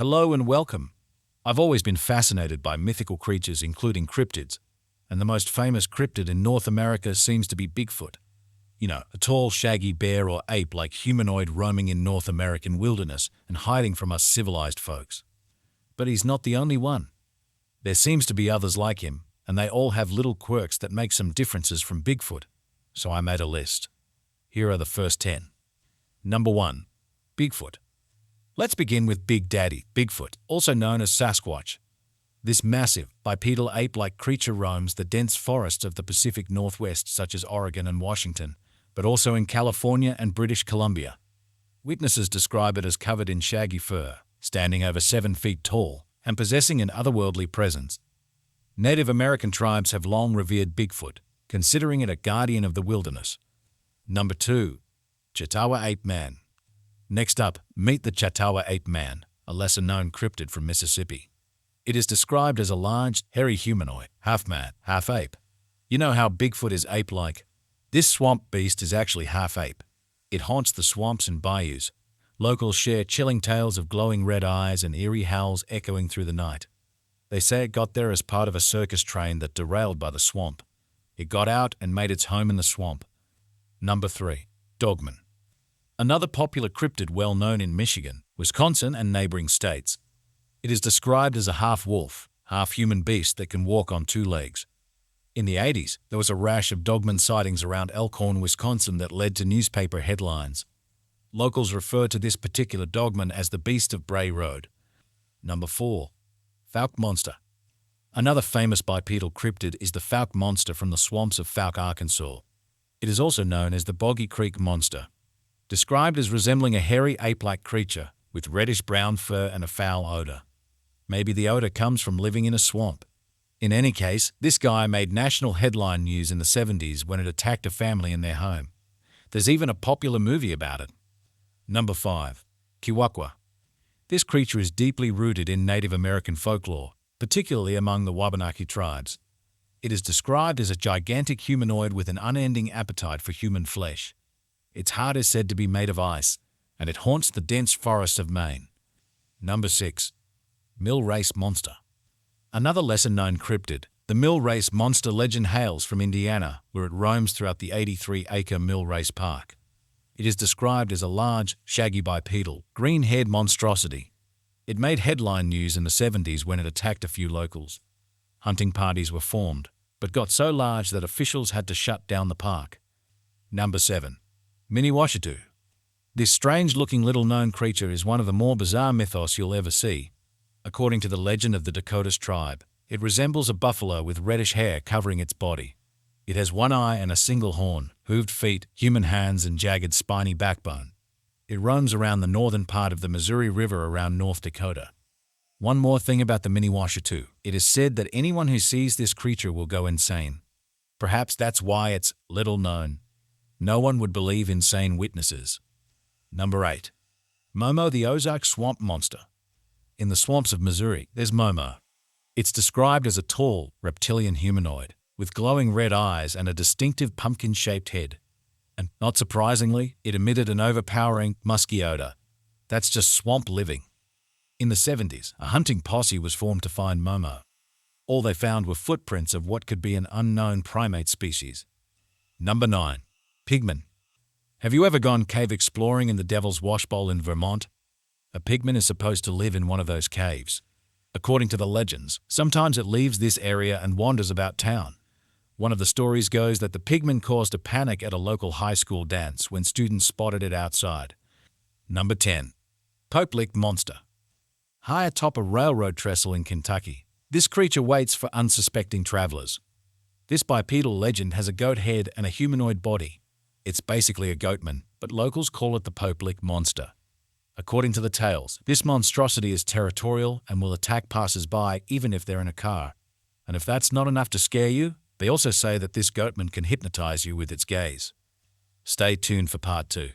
Hello and welcome. I've always been fascinated by mythical creatures including cryptids, and the most famous cryptid in North America seems to be Bigfoot. You know, a tall, shaggy bear or ape-like humanoid roaming in North American wilderness and hiding from us civilized folks. But he's not the only one. There seems to be others like him, and they all have little quirks that make some differences from Bigfoot. So I made a list. Here are the first 10. Number 1. Bigfoot. Let's begin with Big Daddy, Bigfoot, also known as Sasquatch. This massive, bipedal ape-like creature roams the dense forests of the Pacific Northwest such as Oregon and Washington, but also in California and British Columbia. Witnesses describe it as covered in shaggy fur, standing over 7 feet tall, and possessing an otherworldly presence. Native American tribes have long revered Bigfoot, considering it a guardian of the wilderness. Number 2. Chautauqua Ape Man. Next up, meet the Chautauqua Ape Man, a lesser-known cryptid from Mississippi. It is described as a large, hairy humanoid, half man, half ape. You know how Bigfoot is ape-like? This swamp beast is actually half ape. It haunts the swamps and bayous. Locals share chilling tales of glowing red eyes and eerie howls echoing through the night. They say it got there as part of a circus train that derailed by the swamp. It got out and made its home in the swamp. Number 3. Dogman. Another popular cryptid well known in Michigan, Wisconsin, and neighboring states. It is described as a half-wolf, half-human beast that can walk on 2 legs. In the 80s, there was a rash of dogman sightings around Elkhorn, Wisconsin that led to newspaper headlines. Locals refer to this particular dogman as the Beast of Bray Road. Number 4. Fouke Monster. Another famous bipedal cryptid is the Fouke Monster from the swamps of Fouke, Arkansas. It is also known as the Boggy Creek Monster. Described as resembling a hairy ape-like creature with reddish-brown fur and a foul odor. Maybe the odor comes from living in a swamp. In any case, this guy made national headline news in the 70s when it attacked a family in their home. There's even a popular movie about it. Number 5. Kiwakwa. This creature is deeply rooted in Native American folklore, particularly among the Wabanaki tribes. It is described as a gigantic humanoid with an unending appetite for human flesh. Its heart is said to be made of ice, and it haunts the dense forests of Maine. Number 6. Mill Race Monster. Another lesser-known cryptid, the Mill Race Monster legend hails from Indiana, where it roams throughout the 83-acre Mill Race Park. It is described as a large, shaggy bipedal, green-haired monstrosity. It made headline news in the 70s when it attacked a few locals. Hunting parties were formed, but got so large that officials had to shut down the park. Number 7. Mini-Washatu. This strange-looking little-known creature is one of the more bizarre mythos you'll ever see. According to the legend of the Dakotas tribe, it resembles a buffalo with reddish hair covering its body. It has 1 eye and a single horn, hooved feet, human hands, and jagged spiny backbone. It roams around the northern part of the Missouri River around North Dakota. One more thing about the Mini-Washatu. It is said that anyone who sees this creature will go insane. Perhaps that's why it's little known. No one would believe insane witnesses. Number 8. Momo the Ozark Swamp Monster. In the swamps of Missouri, there's Momo. It's described as a tall, reptilian humanoid, with glowing red eyes and a distinctive pumpkin-shaped head. And, not surprisingly, it emitted an overpowering, musky odor. That's just swamp living. In the 70s, a hunting posse was formed to find Momo. All they found were footprints of what could be an unknown primate species. Number 9. Pigman. Have you ever gone cave exploring in the Devil's Wash Bowl in Vermont? A pigman is supposed to live in one of those caves. According to the legends, sometimes it leaves this area and wanders about town. One of the stories goes that the pigman caused a panic at a local high school dance when students spotted it outside. Number 10. Pope-like Monster. High atop a railroad trestle in Kentucky, this creature waits for unsuspecting travelers. This bipedal legend has a goat head and a humanoid body. It's basically a goatman, but locals call it the Pope-like Monster. According to the tales, this monstrosity is territorial and will attack passers-by even if they're in a car. And if that's not enough to scare you, they also say that this goatman can hypnotize you with its gaze. Stay tuned for part 2.